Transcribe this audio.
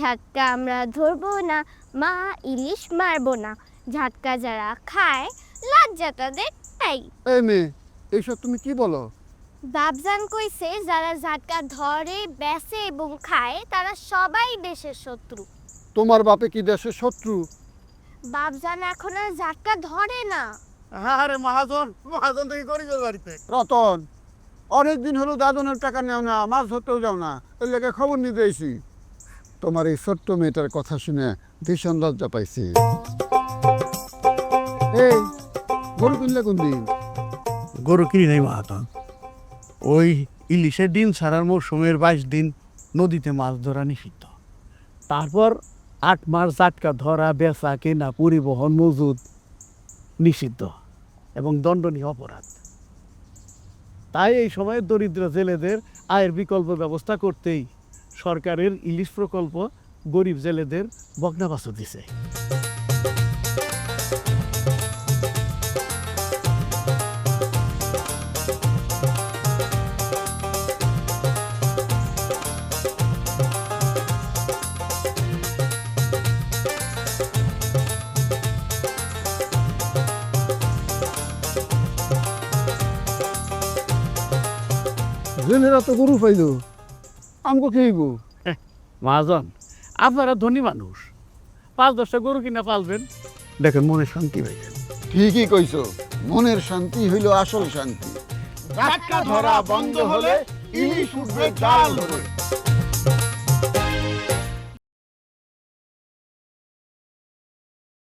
ঝাটকা আমরা ধরবো না, মা ইলিশ মারবো না। ঝাটকা যারা খায় লজ্জা তাদের তাই। এই মেয়ে, এইসব তুমি কি বলো? বাবজান কইছে যারা ঝাটকা ধরে বেচে এবং খায় তারা সবাই দেশের শত্রু। তোমার বাপে কি দেশের শত্রু? বাবজান এখন আর ঝাটকা ধরে না। আরে মহাজন, মহাজন থেকে করি বাড়িতে। রতন, অনেকদিন হলো দাদনের টাকা নেও না, মাছ ধরতেও যাও না, এর লেগে খবর নিতে এসি। তোমার এই ছোট্ট মেয়েটার কথা শুনে ভীষণ লজ্জা পাইছি। এই গরু কিনলে কোন দিন? গরু কিনি নাই মহাজন, ওই ইলিশের ডিম ছাড়ার মৌসুমের 22 দিন নদীতে মাছ ধরা নিষিদ্ধ। তারপর 8 মাস জাটকা ধরা, বেচা, কেনা, পরিবহন, মজুদ নিষিদ্ধ এবং দণ্ডনীয় অপরাধ। তাই এই সময় দরিদ্র জেলেদের আয়ের বিকল্প ব্যবস্থা করতেই সরকারের ইলিশ প্রকল্প গরিব জেলেদের বকনাবাসু দিছে। জেলেরা তো গরু পাইল, আমগো খেইব। মহাজন, আপনারা ধনী মানুষ, 5-10টা গরু কিনা পালবেন, দেখেন মনে শান্তি পাইবেন। ঠিকই কইছো, মনের শান্তি হইল আসল শান্তি। জাটকা ধরা বন্ধ হলে ইলিশ উঠবে জাল ধরে।